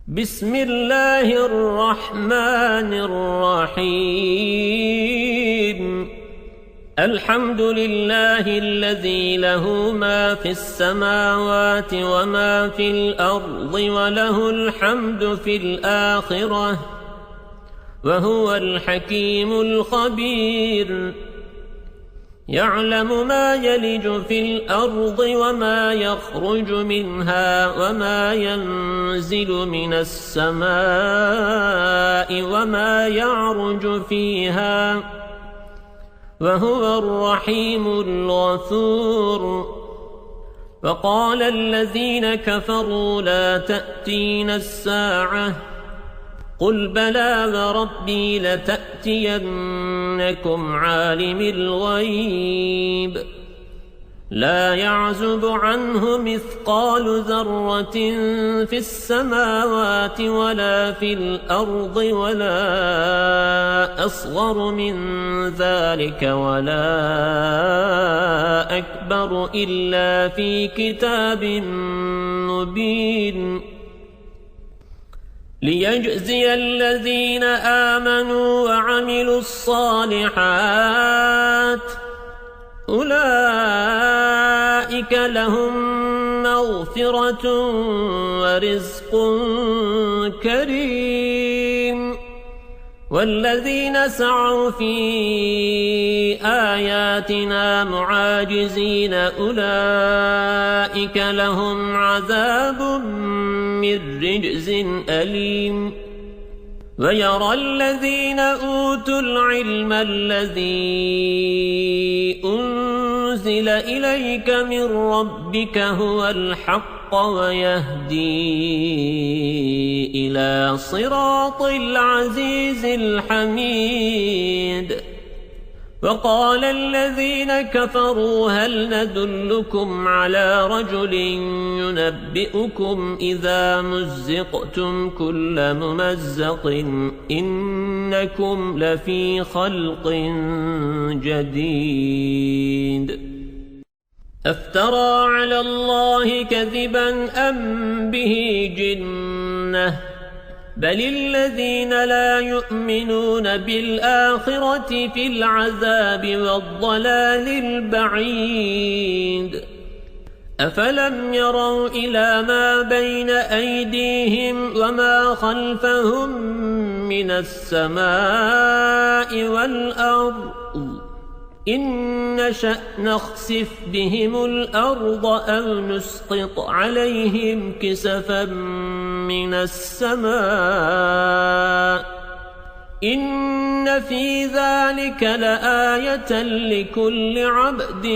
بسم الله الرحمن الرحيم. الحمد لله الذي له ما في السماوات وما في الأرض وله الحمد في الآخرة وهو الحكيم الخبير. يعلم ما يلج في الأرض وما يخرج منها وما ينزل من السماء وما يعرج فيها وهو الرحيم الغفور. وقال الذين كفروا لا تأتينا الساعة قل بلى وربي لتأتينكم عالم الغيب لا يعزب عنه مثقال ذرة في السماوات ولا في الأرض ولا أصغر من ذلك ولا أكبر إلا في كتاب مبين ليجزي الذين آمنوا وعملوا الصالحات أولئك لهم مغفرة ورزق كريم. والذين سعوا في آياتنا معاجزين أولئك لهم عذاب من رجز أليم. ويرى الذين أوتوا العلم الذي أنزل إليك من ربك هو الحق ويهدي إلى صراط العزيز الحميد. وقال الذين كفروا هل ندلكم على رجل ينبئكم إذا مزقتم كل ممزق إنكم لفي خلق جديد. أفترى على الله كذبا أم به جنة بل الذين لا يؤمنون بالآخرة في العذاب والضلال البعيد. أفلم يروا إلى ما بين أيديهم وما خلفهم من السماء والأرض إن نشأ نخسف بهم الأرض أو نسقط عليهم كسفا من السماء إن في ذلك لآية لكل عبد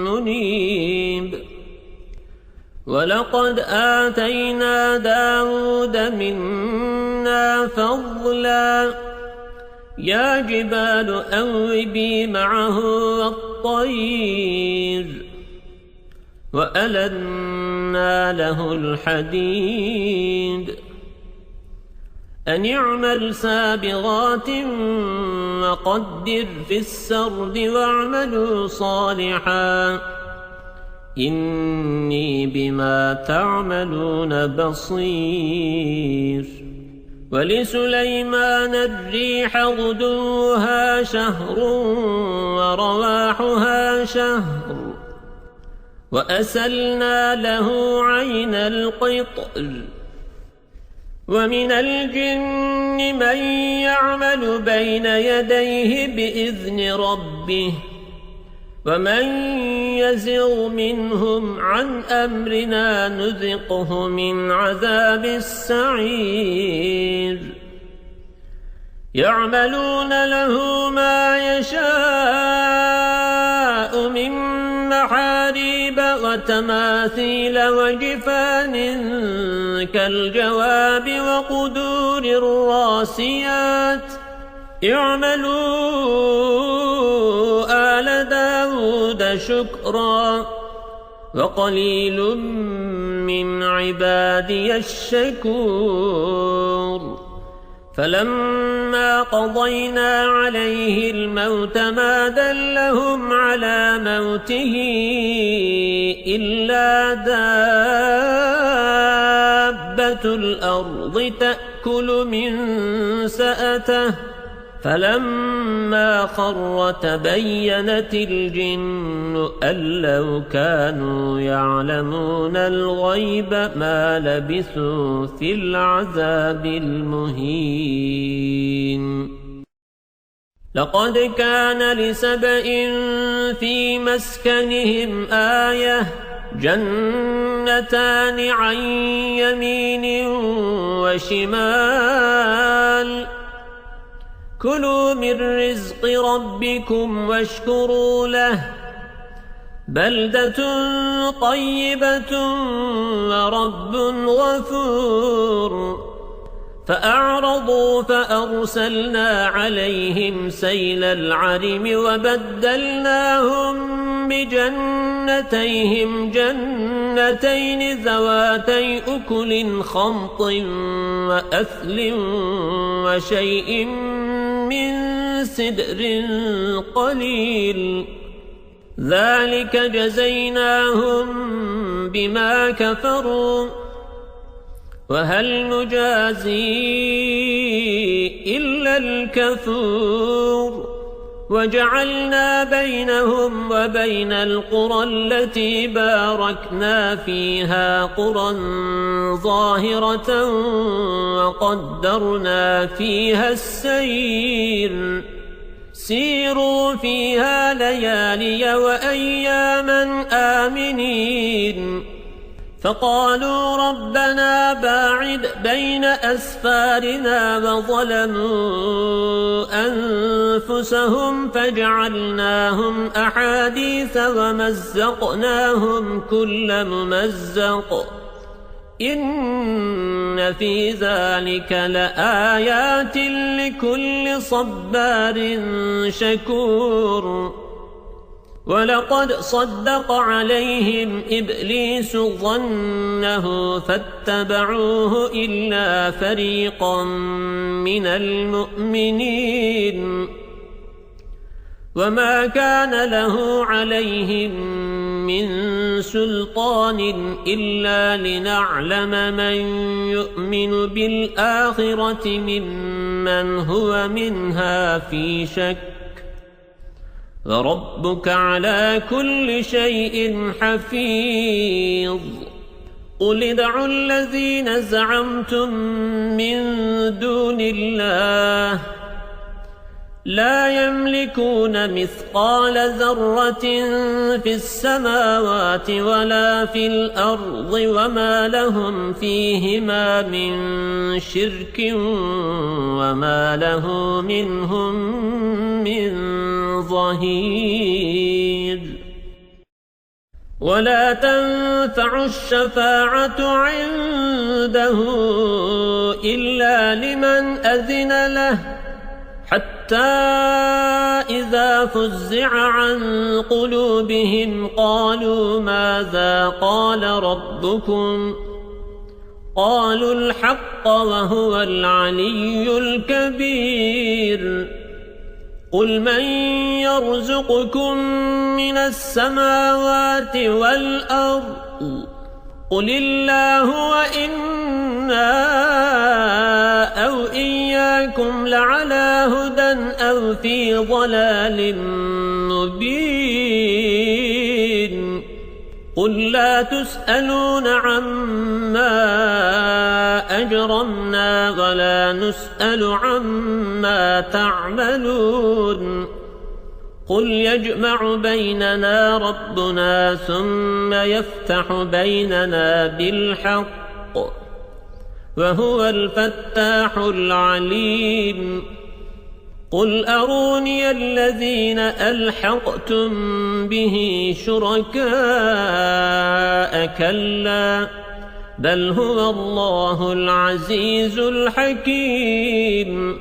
منيب. ولقد آتينا داود منا فضلا يا جبال أوبي معه والطير وألنا له الحديد أن اعمل سابغات وقدر في السرد واعملوا صالحا إني بما تعملون بصير. ولسليمان الريح غدوها شهر ورواحها شهر وأسلنا له عين القطر. ومن الجن من يعمل بين يديه بإذن ربه ومن يزغ منهم عن أمرنا نذقه من عذاب السعير. يعملون له ما يشاء من محاريب وتماثيل وجفان كالجواب وقدور الراسيات اعملوا آل داود شكرا وقليل من عبادي الشكور. فلما قضينا عليه الموت ما دلهم على موته إلا دابة دابة الأرض تأكل من سأته فلما خر تبينت الجن أن لو كانوا يعلمون الغيب ما لبثوا في العذاب المهين. لقد كان لسبإ في مسكنهم آية جنتان عن يمين وشمال كلوا من رزق ربكم واشكروا له بلدة طيبة ورب غفور. فأعرضوا فأرسلنا عليهم سيل العرم وبدلناهم بجنتيهم جنتين ذواتي أكل خمط وأثل وشيء من سدر قليل ذلك جزيناهم بما كفروا وهل نجازي إلا الكفور. وجعلنا بينهم وبين القرى التي باركنا فيها قرى ظاهرة وقدرنا فيها السير سيروا فيها ليالي وأياما آمنين. فقالوا ربنا باعد بين أسفارنا وظلموا أنفسهم فجعلناهم أحاديث ومزقناهم كل ممزق إن في ذلك لآيات لكل صبار شكور. ولقد صدق عليهم إبليس ظنه فاتبعوه إلا فريقا من المؤمنين وما كان له عليهم من سلطان إلا لنعلم من يؤمن بالآخرة ممن هو منها في شك وربك على كل شيء حفيظ. قل ادعوا الذين زعمتم من دون الله لا يملكون مثقال ذرة في السماوات ولا في الأرض وما لهم فيهما من شرك وما له منهم من ظهير. ولا تنفع الشفاعة عنده إلا لمن أذن له حتى إذا فزع عن قلوبهم قالوا ماذا قال ربكم قالوا الحق وهو العلي الكبير. قل من يرزقكم من السماوات والأرض قل الله وإنا أو إياكم لعلى هدى أو في ضلال مبين. قل لا تسألون عما أجرمنا ولا نسأل عما تعملون. قل يجمع بيننا ربنا ثم يفتح بيننا بالحق وهو الفتاح العليم. قل أروني الذين ألحقتم به شركاء كلا بل هو الله العزيز الحكيم.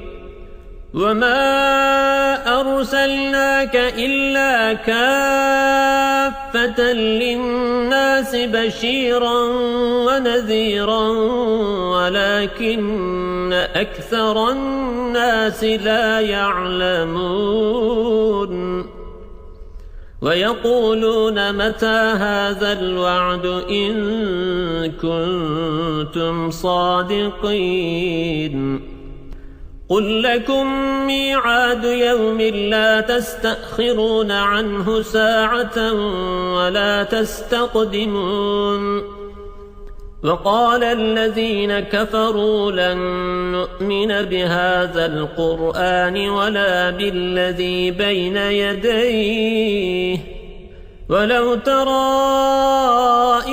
وما أرسلناك إلا كافة للناس بشيرا ونذيرا ولكن أكثر الناس لا يعلمون. ويقولون متى هذا الوعد إن كنتم صادقين قل لكم ميعاد يوم لا تستأخرون عنه ساعة ولا تستقدمون وقال الذين كفروا لن نؤمن بهذا القرآن ولا بالذي بين يديه ولو ترى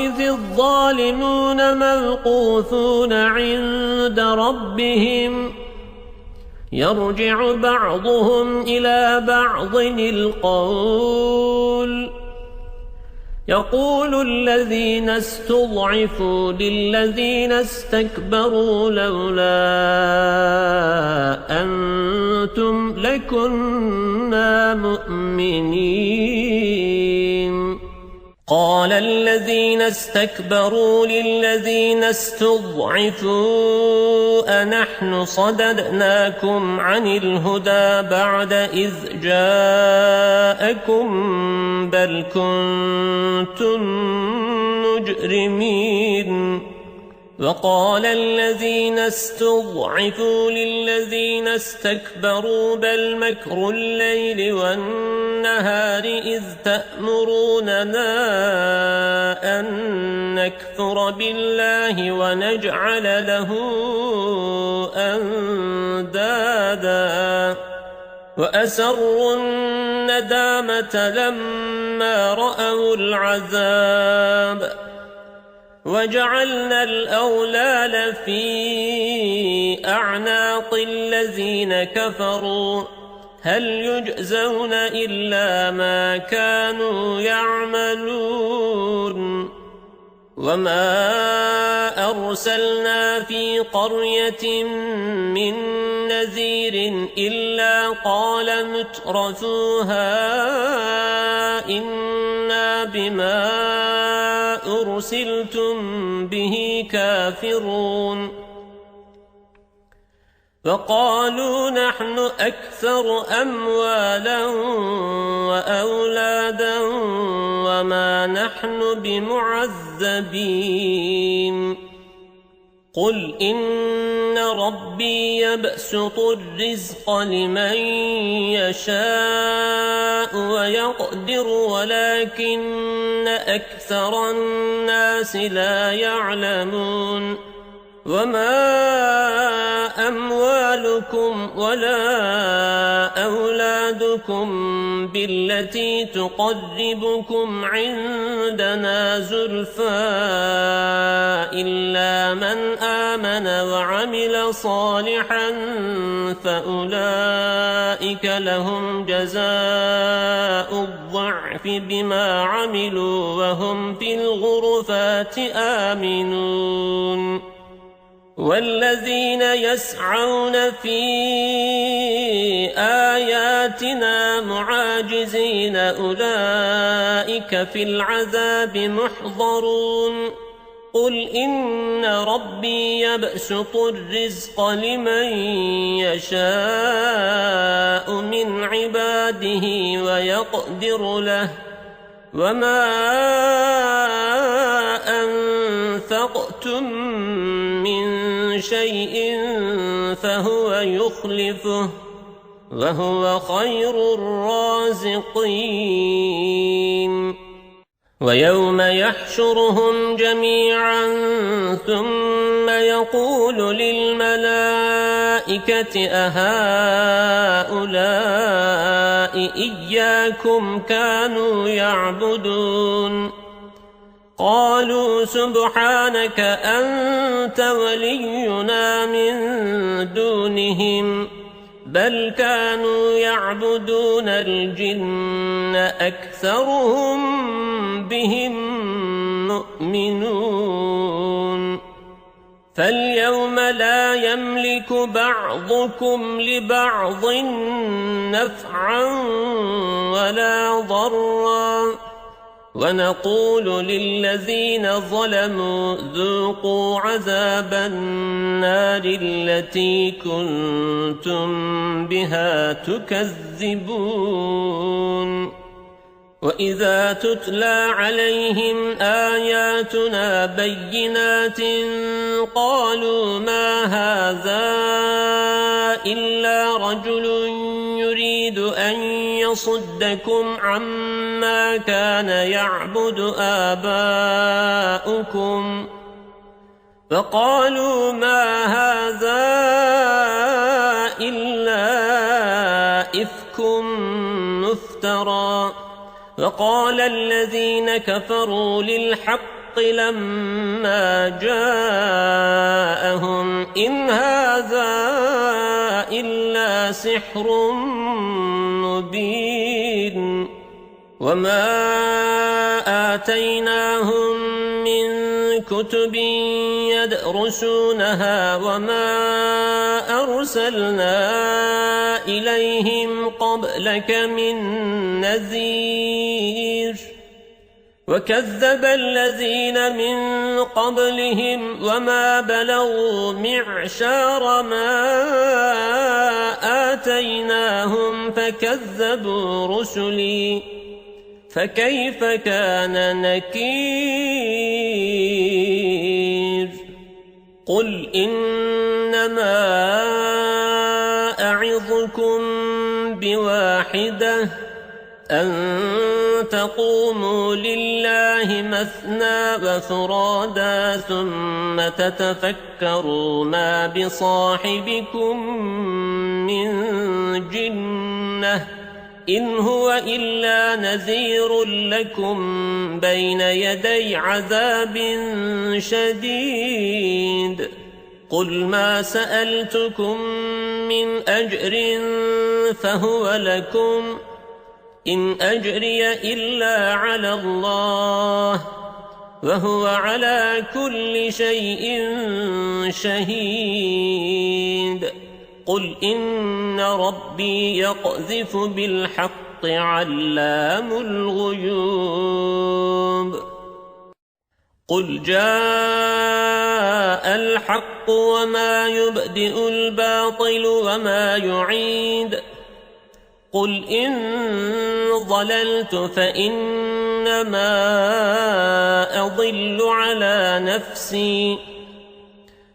إذ الظالمون موقوفون عند ربهم يرجع بعضهم إلى بعض القول يقول الذين استضعفوا للذين استكبروا لولا أنتم لكنا مؤمنين قال الذين استكبروا للذين استضعفوا أنحن صددناكم عن الهدى بعد إذ جاءكم بل كنتم مجرمين وقال الذين استضعفوا للذين استكبروا بل مكر الليل والنهار إذ تأمروننا أن نكفر بالله ونجعل له أندادا وأسروا الندامة لما رأوا العذاب وجعلنا الأغلال في أعناق الذين كفروا هل يجزون إلا ما كانوا يعملون وما أرسلنا في قرية من نذير إلا قال مترفوها إنا بما أرسلتم به كافرون وقالوا نحن أكثر أموالا وأولادا وما نحن بمعذبين قل إن ربي يبسط الرزق لمن يشاء ويقدر ولكن أكثر الناس لا يعلمون وما أموالكم ولا أولادكم بالتي تقربكم عندنا زلفى إلا من آمن وعمل صالحا فأولئك لهم جزاء الضعف بما عملوا وهم في الغرفات آمنون والذين يسعون في آياتنا معاجزين أولئك في العذاب محضرون قل إن ربي يبسط الرزق لمن يشاء من عباده ويقدر له وما أنفقتم من شيء فهو يخلفه وهو خير الرازقين ويوم يحشرهم جميعا ثم يقول للملائكة أهؤلاء إياكم كانوا يعبدون قالوا سبحانك أنت ولينا من دونهم بل كانوا يعبدون الجن أكثرهم بهم مؤمنون فاليوم لا يملك بعضكم لبعض نفعا ولا ضرا ونقول للذين ظلموا ذوقوا عذاب النار التي كنتم بها تكذبون وإذا تتلى عليهم آياتنا بينات قالوا ما هذا إلا رجل يريد أن يصدكم عما كان يعبد آباؤكم فقالوا ما هذا إلا إفك مفترى وقال الذين كفروا للحق لما جاءهم إن هذا إلا سحر مبين وما آتيناهم من كتب يدرسونها وما أرسلنا إليهم قبلك من نذير وكذب الذين من قبلهم وما بلغوا معشار ما آتيناهم فكذبوا رسلي فكيف كان نكير قل إنما أعظكم بواحدة أن تقوموا لله مثنى وفرادا ثم تتفكروا ما بصاحبكم من جنة إن هو إلا نذير لكم بين يدي عذاب شديد قل ما سألتكم من أجر فهو لكم إن أجري إلا على الله وهو على كل شيء شهيد قل إن ربي يقذف بالحق علام الغيوب قل جاء الحق وما يبدئ الباطل وما يعيد قل إن ضللت فإنما أضل على نفسي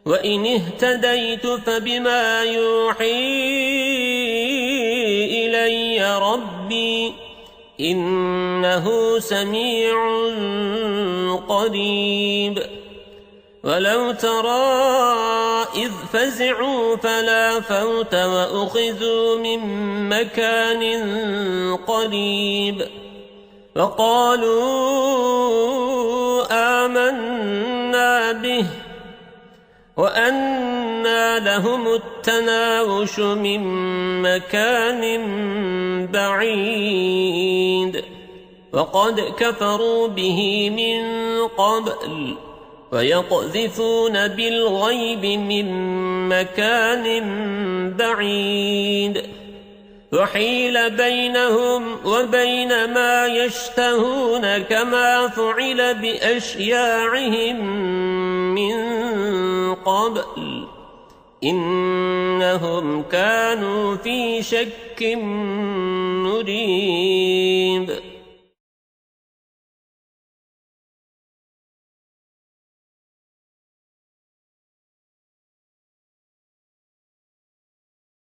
وإن اهتديت فبما يوحي إلي ربي إنه سميع قريب ولو ترى إذ فزعوا فلا فوت وأخذوا من مكان قريب وقالوا آمنا به وأنى لهم التناوش من مكان بعيد وقد كفروا به من قبل ويقذفون بالغيب من مكان بعيد وحيل بينهم وبين ما يشتهون كما فعل بأشياعهم من قبل إنهم كانوا في شك مريب